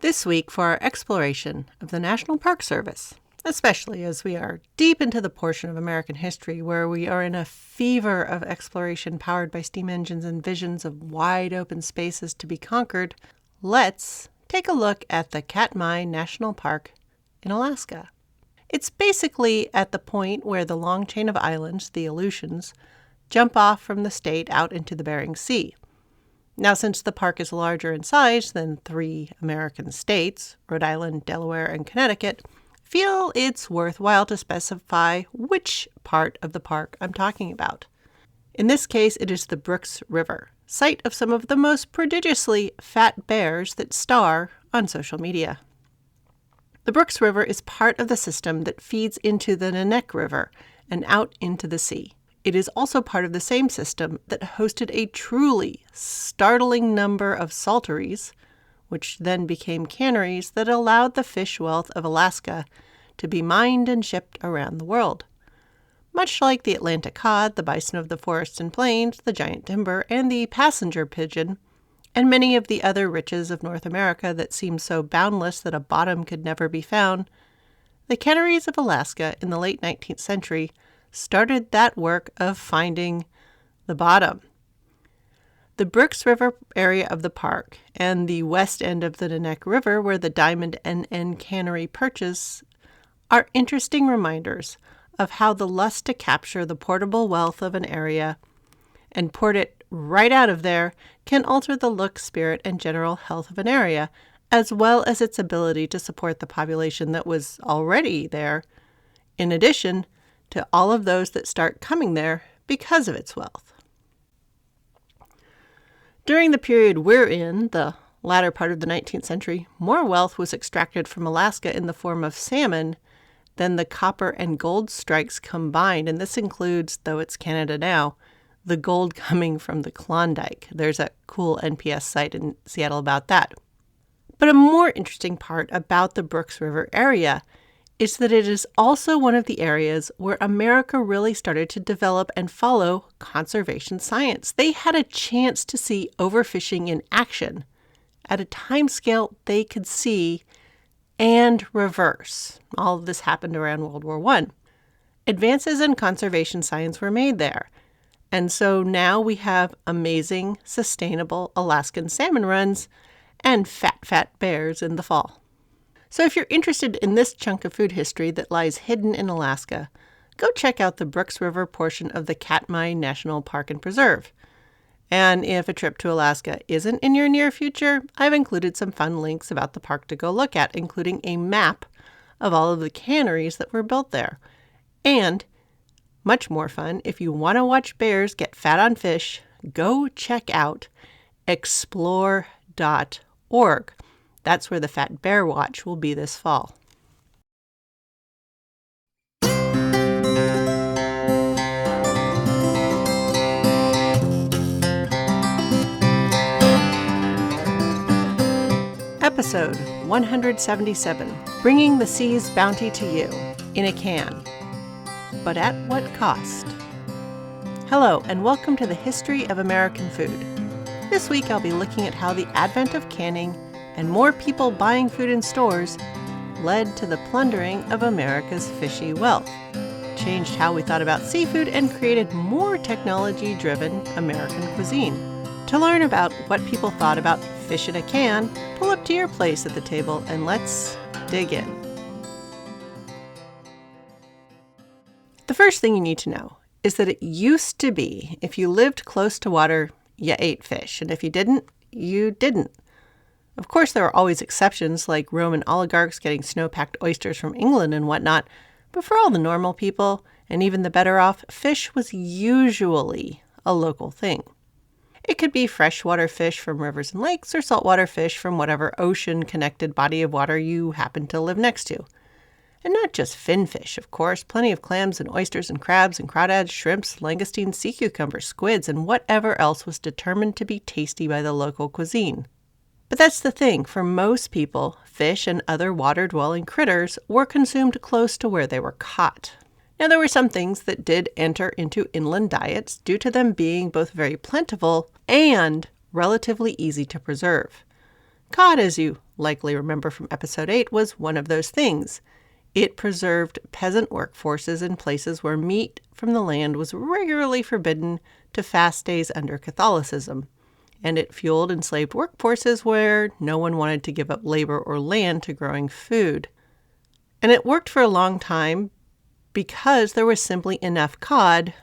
This week for our exploration of the National Park Service, especially as we are deep into the portion of American history where we are in a fever of exploration powered by steam engines and visions of wide open spaces to be conquered, let's take a look at the Katmai National Park in Alaska. It's basically at the point where the long chain of islands, the Aleutians, jump off from the state out into the Bering Sea. Now, since the park is larger in size than 3 American states, Rhode Island, Delaware, and Connecticut, I feel it's worthwhile to specify which part of the park I'm talking about. In this case, it is the Brooks River, site of some of the most prodigiously fat bears that star on social media. The Brooks River is part of the system that feeds into the Nannek River and out into the sea. It is also part of the same system that hosted a truly startling number of salteries, which then became canneries that allowed the fish wealth of Alaska to be mined and shipped around the world. Much like the Atlantic cod, the bison of the forests and plains, the giant timber, and the passenger pigeon, and many of the other riches of North America that seem so boundless that a bottom could never be found, the canneries of Alaska in the late 19th century started that work of finding the bottom. The Brooks River area of the park and the west end of the Nannek River, where the Diamond NN Cannery perches, are interesting reminders of how the lust to capture the portable wealth of an area and port it right out of there can alter the look, spirit, and general health of an area, as well as its ability to support the population that was already there, in addition to all of those that start coming there because of its wealth. During the period we're in, the latter part of the 19th century, more wealth was extracted from Alaska in the form of salmon than the copper and gold strikes combined, and this includes, though it's Canada now, the gold coming from the Klondike. There's a cool NPS site in Seattle about that. But a more interesting part about the Brooks River area is that it is also one of the areas where America really started to develop and follow conservation science. They had a chance to see overfishing in action at a timescale they could see and reverse. All of this happened around World War I. Advances in conservation science were made there. And so now we have amazing, sustainable Alaskan salmon runs and fat bears in the fall. So if you're interested in this chunk of food history that lies hidden in Alaska, go check out the Brooks River portion of the Katmai National Park and Preserve. And if a trip to Alaska isn't in your near future, I've included some fun links about the park to go look at, including a map of all of the canneries that were built there. And much more fun, if you want to watch bears get fat on fish, go check out explore.org. That's where the Fat Bear Watch will be this fall. Episode 177, Bringing the Sea's Bounty to You in a Can. But at what cost? Hello, and welcome to the History of American Food. This week I'll be looking at how the advent of canning and more people buying food in stores led to the plundering of America's fishy wealth, changed how we thought about seafood, and created more technology-driven American cuisine. To learn about what people thought about fish in a can, pull up to your place at the table and let's dig in. The first thing you need to know is that it used to be if you lived close to water, you ate fish, and if you didn't, you didn't. Of course, there are always exceptions, like Roman oligarchs getting snow-packed oysters from England and whatnot, but for all the normal people, and even the better off, fish was usually a local thing. It could be freshwater fish from rivers and lakes, or saltwater fish from whatever ocean-connected body of water you happen to live next to. And not just finfish, of course, plenty of clams and oysters and crabs and crawdads, shrimps, langoustines, sea cucumbers, squids, and whatever else was determined to be tasty by the local cuisine. But that's the thing, for most people, fish and other water-dwelling critters were consumed close to where they were caught. Now, there were some things that did enter into inland diets due to them being both very plentiful and relatively easy to preserve. Cod, as you likely remember from episode 8, was one of those things. It preserved peasant workforces in places where meat from the land was regularly forbidden to fast days under Catholicism. And it fueled enslaved workforces where no one wanted to give up labor or land to growing food. And it worked for a long time because there was simply enough cod,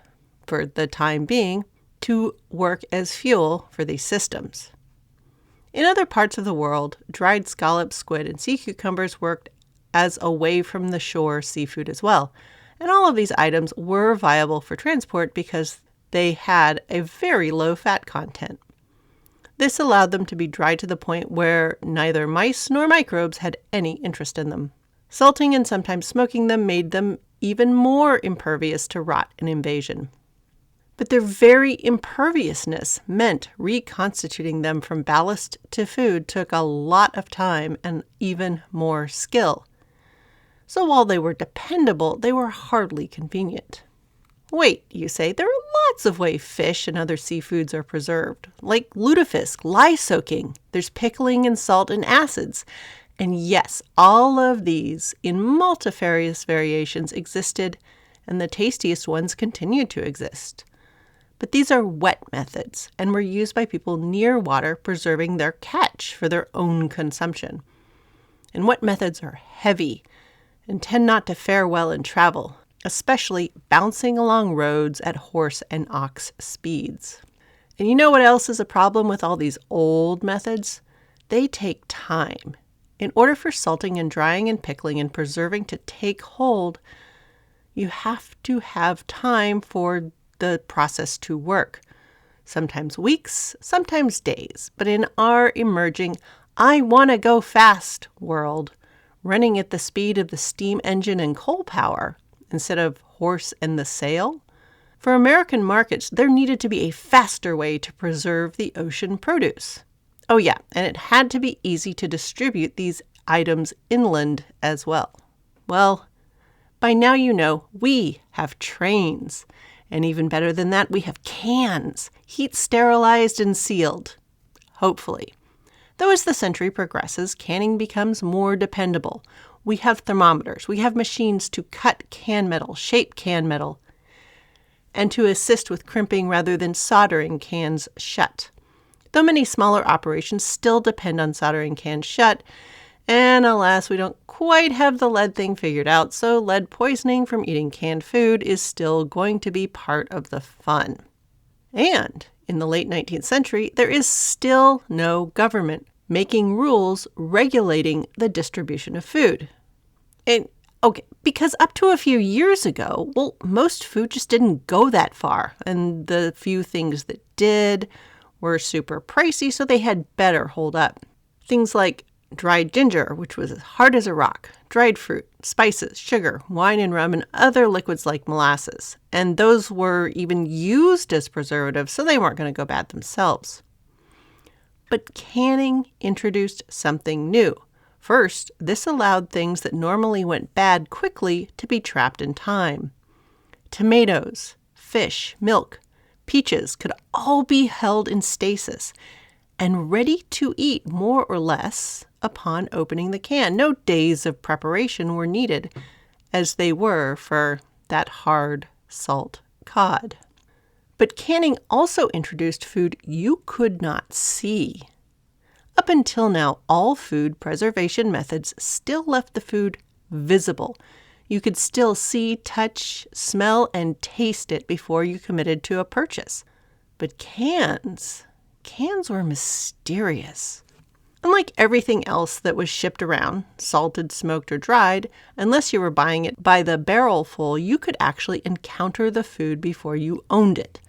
for the time being, to work as fuel for these systems. In other parts of the world, dried scallops, squid, and sea cucumbers worked as away from the shore seafood as well. And all of these items were viable for transport because they had a very low fat content. This allowed them to be dried to the point where neither mice nor microbes had any interest in them. Salting and sometimes smoking them made them even more impervious to rot and invasion. But their very imperviousness meant reconstituting them from ballast to food took a lot of time and even more skill. So while they were dependable, they were hardly convenient. Wait, you say, there are lots of ways fish and other seafoods are preserved, like lutefisk, lye soaking. There's pickling and salt and acids. And yes, all of these in multifarious variations existed, and the tastiest ones continue to exist. But these are wet methods and were used by people near water preserving their catch for their own consumption. And wet methods are heavy and tend not to fare well in travel, especially bouncing along roads at horse and ox speeds. And you know what else is a problem with all these old methods? They take time. In order for salting and drying and pickling and preserving to take hold, you have to have time for the process to work. Sometimes weeks, sometimes days. But in our emerging, I want to go fast world, running at the speed of the steam engine and coal power instead of horse and the sail, for American markets, there needed to be a faster way to preserve the ocean produce. Oh yeah, and it had to be easy to distribute these items inland as well. Well, by now you know we have trains. And even better than that, we have cans, heat sterilized and sealed. Hopefully. Though as the century progresses, canning becomes more dependable. We have thermometers, we have machines to cut can metal, shape can metal, and to assist with crimping rather than soldering cans shut. Though many smaller operations still depend on soldering cans shut, and alas, we don't quite have the lead thing figured out, so lead poisoning from eating canned food is still going to be part of the fun. And in the late 19th century, there is still no government making rules regulating the distribution of food. And because up to a few years ago, most food just didn't go that far, and the few things that did were super pricey, so they had better hold up. Things like dried ginger, which was as hard as a rock, dried fruit, spices, sugar, wine and rum, and other liquids like molasses. And those were even used as preservatives, so they weren't going to go bad themselves. But canning introduced something new. First, this allowed things that normally went bad quickly to be trapped in time. Tomatoes, fish, milk, peaches could all be held in stasis and ready to eat more or less upon opening the can. No days of preparation were needed, as they were for that hard salt cod. But canning also introduced food you could not see. Up until now, all food preservation methods still left the food visible. You could still see, touch, smell, and taste it before you committed to a purchase. But cans were mysterious. Unlike everything else that was shipped around, salted, smoked, or dried, unless you were buying it by the barrel full, you could actually encounter the food before you owned it.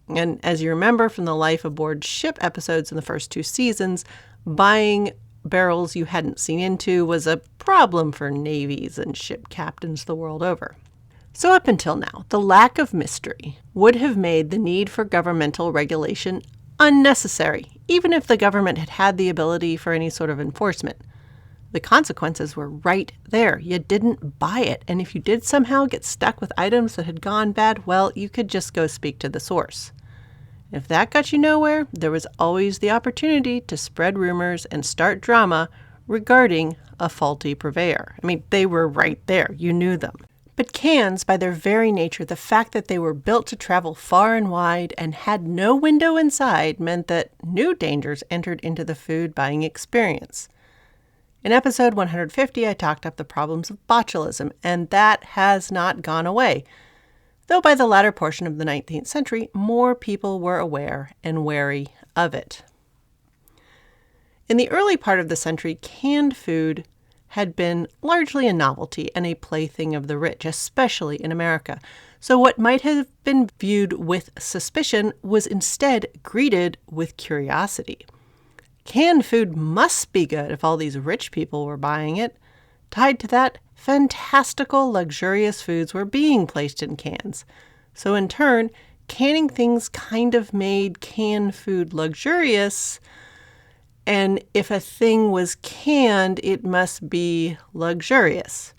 And as you remember from the Life Aboard Ship episodes in the first 2 seasons, buying barrels you hadn't seen into was a problem for navies and ship captains the world over. So up until now, the lack of mystery would have made the need for governmental regulation unnecessary, even if the government had had the ability for any sort of enforcement. The consequences were right there. You didn't buy it, and if you did somehow get stuck with items that had gone bad, well, you could just go speak to the source. If that got you nowhere, there was always the opportunity to spread rumors and start drama regarding a faulty purveyor. I mean, they were right there. You knew them. But cans, by their very nature, the fact that they were built to travel far and wide and had no window inside, meant that new dangers entered into the food buying experience. In episode 150, I talked up the problems of botulism, and that has not gone away. Though by the latter portion of the 19th century, more people were aware and wary of it. In the early part of the century, canned food had been largely a novelty and a plaything of the rich, especially in America. So what might have been viewed with suspicion was instead greeted with curiosity. Canned food must be good if all these rich people were buying it. Tied to that, fantastical, luxurious foods were being placed in cans. So in turn, canning things kind of made canned food luxurious. And if a thing was canned, it must be luxurious.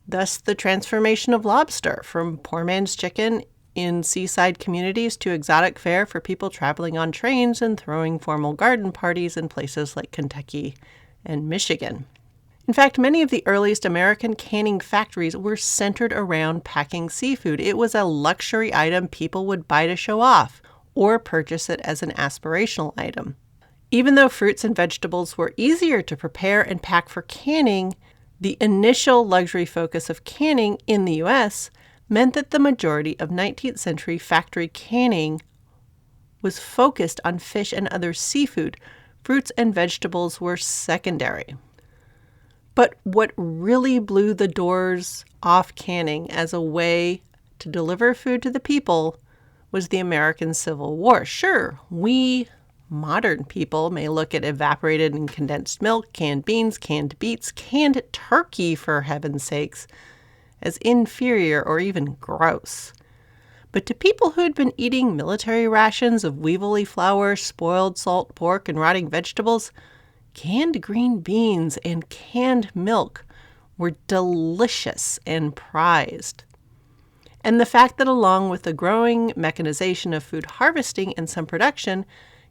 Thus, the transformation of lobster from poor man's chicken in seaside communities to exotic fare for people traveling on trains and throwing formal garden parties in places like Kentucky and Michigan. In fact, many of the earliest American canning factories were centered around packing seafood. It was a luxury item people would buy to show off or purchase it as an aspirational item. Even though fruits and vegetables were easier to prepare and pack for canning, the initial luxury focus of canning in the U.S. meant that the majority of 19th century factory canning was focused on fish and other seafood. Fruits and vegetables were secondary. But what really blew the doors off canning as a way to deliver food to the people was the American Civil War. Sure, we modern people may look at evaporated and condensed milk, canned beans, canned beets, canned turkey, for heaven's sakes, as inferior or even gross. But to people who had been eating military rations of weevily flour, spoiled salt pork, and rotting vegetables, canned green beans and canned milk were delicious and prized. And the fact that along with the growing mechanization of food harvesting and some production,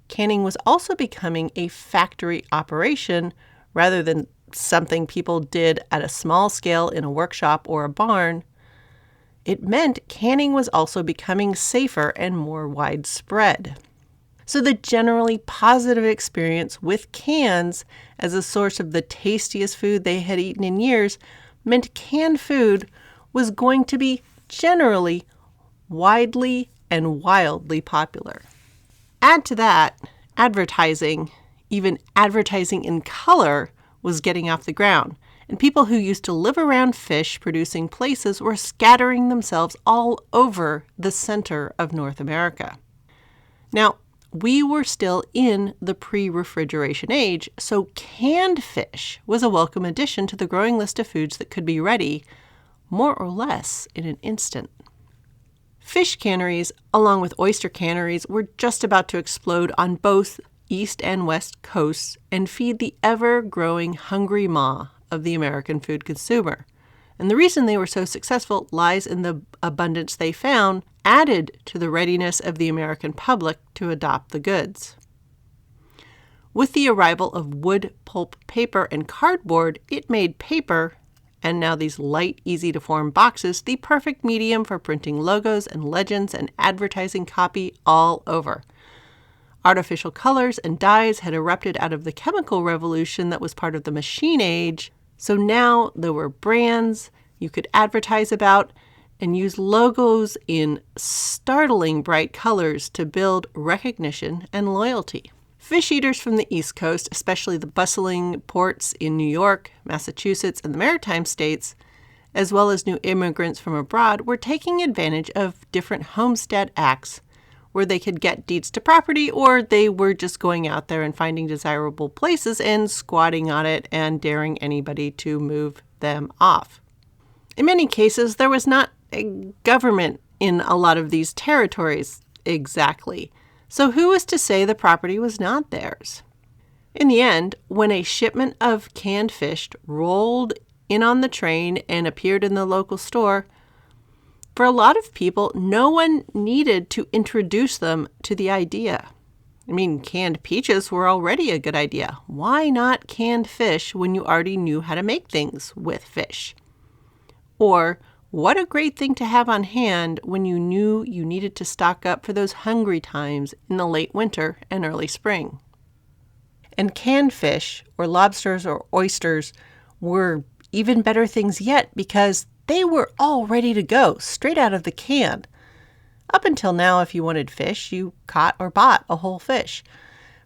canning was also becoming a factory operation rather than something people did at a small scale in a workshop or a barn. It meant canning was also becoming safer and more widespread. So the generally positive experience with cans as a source of the tastiest food they had eaten in years meant canned food was going to be generally widely and wildly popular. Add to that, advertising, even advertising in color, was getting off the ground, and people who used to live around fish-producing places were scattering themselves all over the center of North America. Now, we were still in the pre-refrigeration age, so canned fish was a welcome addition to the growing list of foods that could be ready, more or less, in an instant. Fish canneries, along with oyster canneries, were just about to explode on both east and west coasts and feed the ever-growing hungry maw of the American food consumer. And the reason they were so successful lies in the abundance they found, added to the readiness of the American public to adopt the goods. With the arrival of wood, pulp, paper, and cardboard, it made paper, and now these light, easy-to-form boxes, the perfect medium for printing logos and legends and advertising copy all over. Artificial colors and dyes had erupted out of the chemical revolution that was part of the machine age, so now there were brands you could advertise about and use logos in startling bright colors to build recognition and loyalty. Fish eaters from the East Coast, especially the bustling ports in New York, Massachusetts, and the Maritime states, as well as new immigrants from abroad, were taking advantage of different homestead acts where they could get deeds to property, or they were just going out there and finding desirable places and squatting on it and daring anybody to move them off. In many cases, there was not a government in a lot of these territories exactly. So who was to say the property was not theirs? In the end, when a shipment of canned fish rolled in on the train and appeared in the local store, For a lot of people, no one needed to introduce them to the idea. I mean, canned peaches were already a good idea. Why not canned fish when you already knew how to make things with fish? Or, what a great thing to have on hand when you knew you needed to stock up for those hungry times in the late winter and early spring. And canned fish, or lobsters or oysters, were even better things yet because they were all ready to go, straight out of the can. Up until now, if you wanted fish, you caught or bought a whole fish.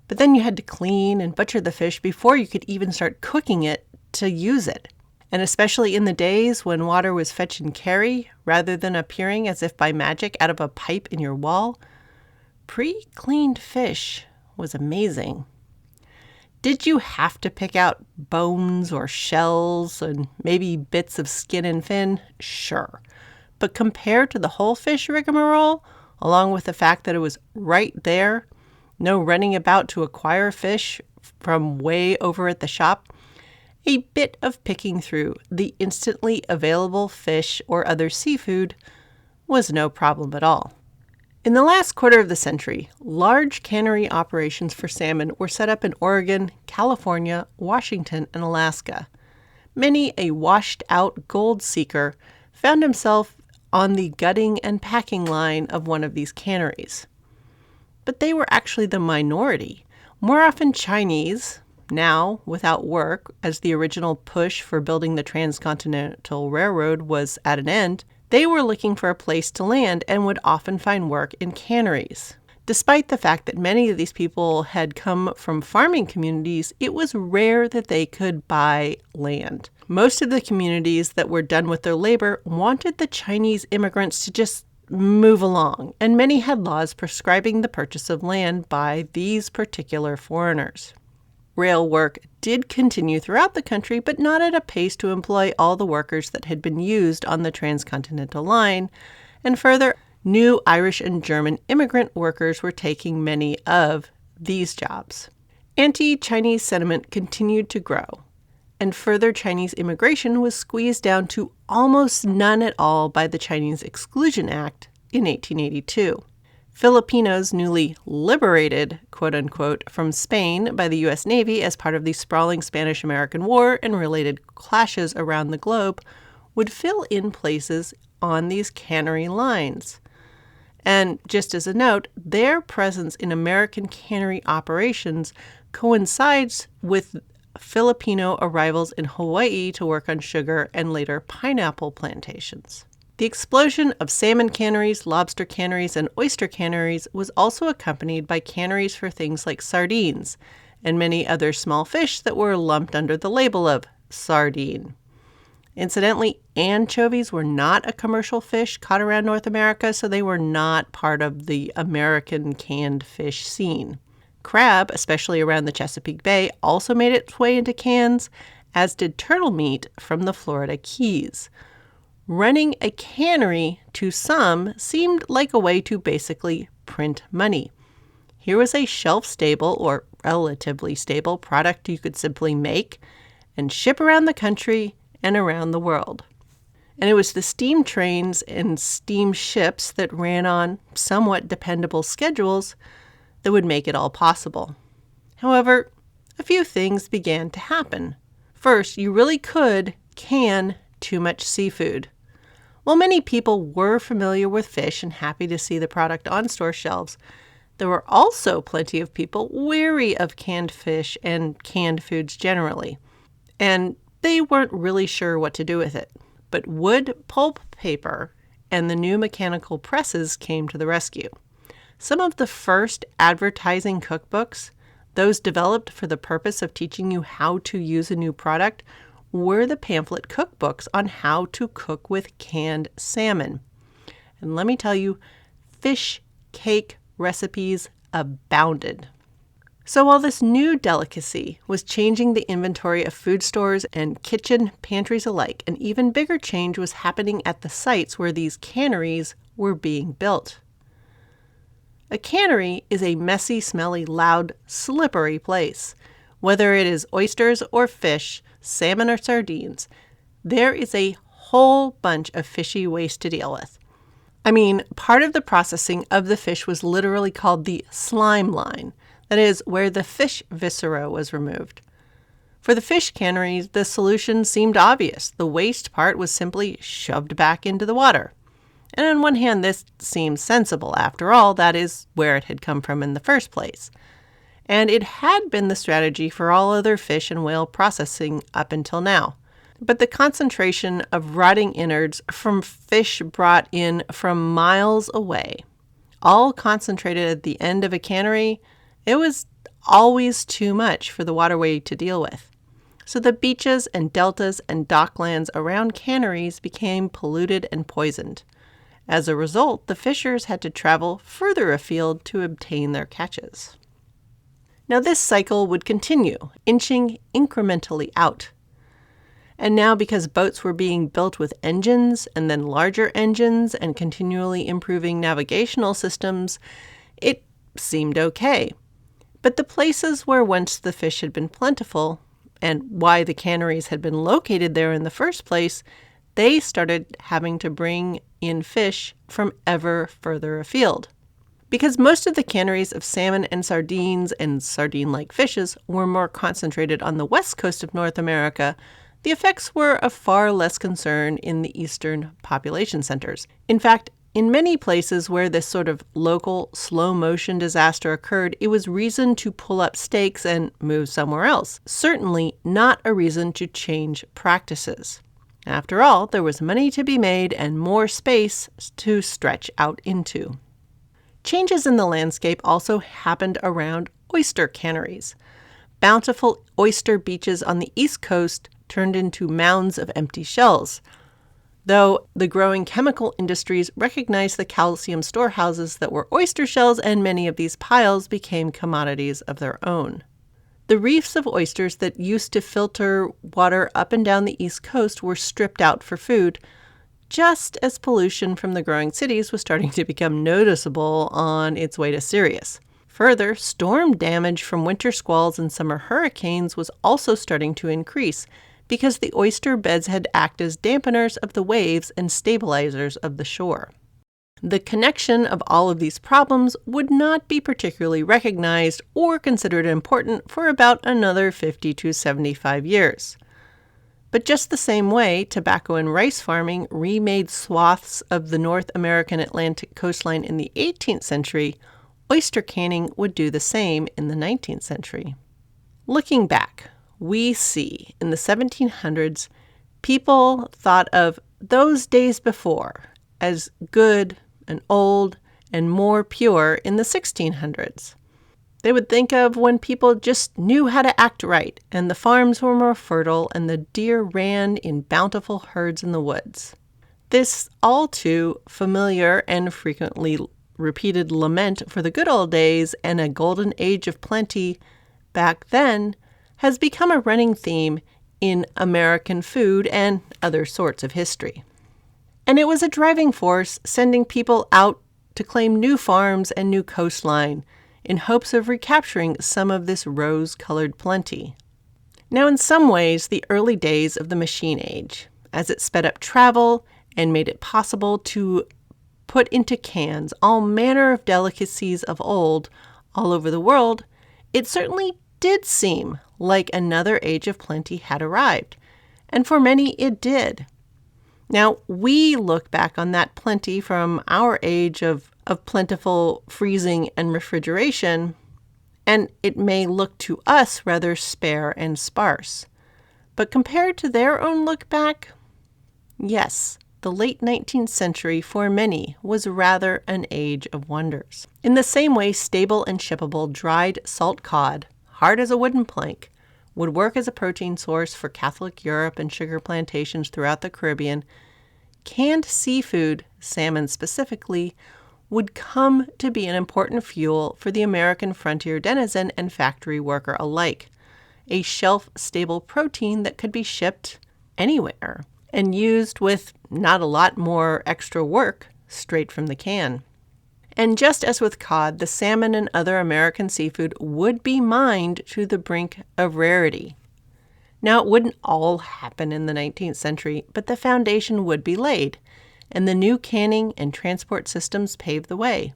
But then you had to clean and butcher the fish before you could even start cooking it to use it. And especially in the days when water was fetch and carry, rather than appearing as if by magic out of a pipe in your wall, pre-cleaned fish was amazing. Did you have to pick out bones or shells and maybe bits of skin and fin? Sure. But compared to the whole fish rigmarole, along with the fact that it was right there, no running about to acquire fish from way over at the shop, a bit of picking through the instantly available fish or other seafood was no problem at all. In the last quarter of the century, large cannery operations for salmon were set up in Oregon, California, Washington, and Alaska. Many a washed-out gold seeker found himself on the gutting and packing line of one of these canneries. But they were actually the minority. More often Chinese, now without work as the original push for building the transcontinental railroad was at an end, they were looking for a place to land and would often find work in canneries. Despite the fact that many of these people had come from farming communities, it was rare that they could buy land. Most of the communities that were done with their labor wanted the Chinese immigrants to just move along, and many had laws prescribing the purchase of land by these particular foreigners. Rail work did continue throughout the country, but not at a pace to employ all the workers that had been used on the transcontinental line, and further, new Irish and German immigrant workers were taking many of these jobs. Anti-Chinese sentiment continued to grow, and further Chinese immigration was squeezed down to almost none at all by the Chinese Exclusion Act in 1882. Filipinos newly liberated, quote-unquote, from Spain by the U.S. Navy as part of the sprawling Spanish-American War and related clashes around the globe would fill in places on these cannery lines. And just as a note, their presence in American cannery operations coincides with Filipino arrivals in Hawaii to work on sugar and later pineapple plantations. The explosion of salmon canneries, lobster canneries, and oyster canneries was also accompanied by canneries for things like sardines and many other small fish that were lumped under the label of sardine. Incidentally, anchovies were not a commercial fish caught around North America, so they were not part of the American canned fish scene. Crab, especially around the Chesapeake Bay, also made its way into cans, as did turtle meat from the Florida Keys. Running a cannery to some seemed like a way to basically print money. Here was a shelf-stable or relatively stable product you could simply make and ship around the country and around the world. And it was the steam trains and steam ships that ran on somewhat dependable schedules that would make it all possible. However, a few things began to happen. First, you really could can too much seafood. While many people were familiar with fish and happy to see the product on store shelves, there were also plenty of people wary of canned fish and canned foods generally, and they weren't really sure what to do with it. But wood pulp paper and the new mechanical presses came to the rescue. Some of the first advertising cookbooks, those developed for the purpose of teaching you how to use a new product, were the pamphlet cookbooks on how to cook with canned salmon. And let me tell you, fish cake recipes abounded. So while this new delicacy was changing the inventory of food stores and kitchen pantries alike, an even bigger change was happening at the sites where these canneries were being built. A cannery is a messy, smelly, loud, slippery place. Whether it is oysters or fish, salmon or sardines, there is a whole bunch of fishy waste to deal with. I mean, part of the processing of the fish was literally called the slime line, that is, where the fish viscera was removed. For the fish canneries, the solution seemed obvious. The waste part was simply shoved back into the water. And on one hand, this seems sensible. After all, that is where it had come from in the first place. And it had been the strategy for all other fish and whale processing up until now. But the concentration of rotting innards from fish brought in from miles away, all concentrated at the end of a cannery, it was always too much for the waterway to deal with. So the beaches and deltas and docklands around canneries became polluted and poisoned. As a result, the fishers had to travel further afield to obtain their catches. Now this cycle would continue, inching incrementally out. And now, because boats were being built with engines and then larger engines and continually improving navigational systems, it seemed okay. But the places where once the fish had been plentiful, and why the canneries had been located there in the first place, they started having to bring in fish from ever further afield. Because most of the canneries of salmon and sardine-like fishes were more concentrated on the west coast of North America, the effects were of far less concern in the eastern population centers. In fact, in many places where this sort of local slow-motion disaster occurred, it was reason to pull up stakes and move somewhere else. Certainly not a reason to change practices. After all, there was money to be made and more space to stretch out into. Changes in the landscape also happened around oyster canneries. Bountiful oyster beaches on the East Coast turned into mounds of empty shells, though the growing chemical industries recognized the calcium storehouses that were oyster shells, and many of these piles became commodities of their own. The reefs of oysters that used to filter water up and down the East Coast were stripped out for food, just as pollution from the growing cities was starting to become noticeable on its way to Sirius. Further, storm damage from winter squalls and summer hurricanes was also starting to increase, because the oyster beds had acted as dampeners of the waves and stabilizers of the shore. The connection of all of these problems would not be particularly recognized or considered important for about another 50 to 75 years. But just the same way tobacco and rice farming remade swaths of the North American Atlantic coastline in the 18th century, oyster canning would do the same in the 19th century. Looking back, we see in the 1700s, people thought of those days before as good and old and more pure in the 1600s. They would think of when people just knew how to act right, and the farms were more fertile, and the deer ran in bountiful herds in the woods. This all too familiar and frequently repeated lament for the good old days and a golden age of plenty back then has become a running theme in American food and other sorts of history. And it was a driving force sending people out to claim new farms and new coastline in hopes of recapturing some of this rose-colored plenty. Now, in some ways, the early days of the machine age, as it sped up travel and made it possible to put into cans all manner of delicacies of old all over the world, it certainly did seem like another age of plenty had arrived. And for many, it did. Now, we look back on that plenty from our age of plentiful freezing and refrigeration, and it may look to us rather spare and sparse. But compared to their own look back, yes, the late 19th century for many was rather an age of wonders. In the same way, stable and shippable dried salt cod, hard as a wooden plank, would work as a protein source for Catholic Europe and sugar plantations throughout the Caribbean, canned seafood, salmon specifically, would come to be an important fuel for the American frontier denizen and factory worker alike, a shelf-stable protein that could be shipped anywhere and used with not a lot more extra work straight from the can. And just as with cod, the salmon and other American seafood would be mined to the brink of rarity. Now, it wouldn't all happen in the 19th century, but the foundation would be laid. and the new canning and transport systems paved the way.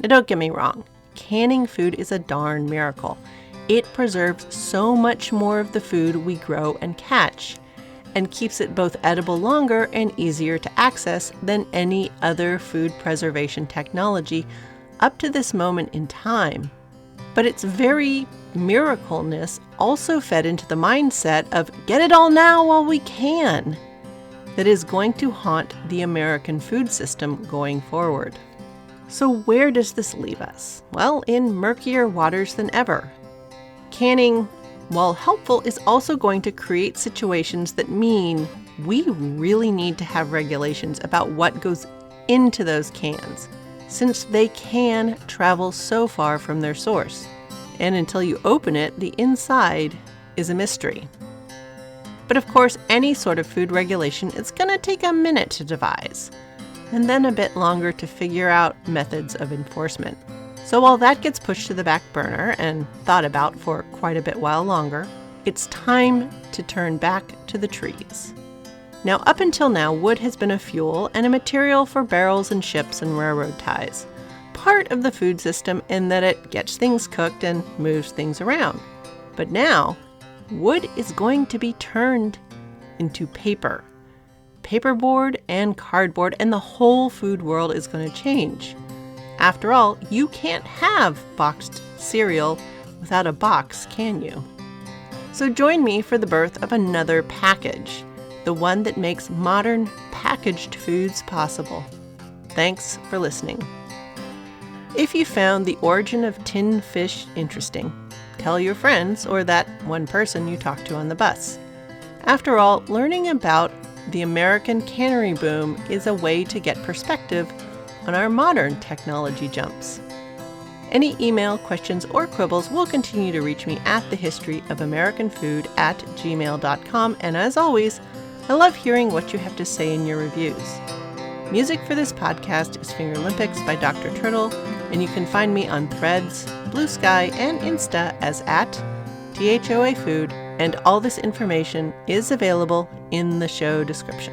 Now don't get me wrong, canning food is a darn miracle. It preserves so much more of the food we grow and catch, and keeps it both edible longer and easier to access than any other food preservation technology up to this moment in time. But its very miracleness also fed into the mindset of get it all now while we can that is going to haunt the American food system going forward. So where does this leave us? Well, in murkier waters than ever. Canning, while helpful, is also going to create situations that mean we really need to have regulations about what goes into those cans, since they can travel so far from their source. And until you open it, the inside is a mystery. But of course, any sort of food regulation is going to take a minute to devise, and then a bit longer to figure out methods of enforcement. So while that gets pushed to the back burner and thought about for quite a bit while longer, it's time to turn back to the trees. Now, up until now, wood has been a fuel and a material for barrels and ships and railroad ties, part of the food system in that it gets things cooked and moves things around. But now, wood is going to be turned into paper, paperboard and cardboard, and the whole food world is going to change. After all, you can't have boxed cereal without a box, can you? So join me for the birth of another package, the one that makes modern packaged foods possible. Thanks for listening. If you found the origin of tin fish interesting, tell your friends or that one person you talked to on the bus. After all, learning about the American cannery boom is a way to get perspective on our modern technology jumps. Any email, questions, or quibbles will continue to reach me at thehistoryofamericanfood@gmail.com, and as always, I love hearing what you have to say in your reviews. Music for this podcast is Fingerlympics by Dr. Turtle, and you can find me on Threads, Blue Sky, and Insta as @THOA Food, and all this information is available in the show description.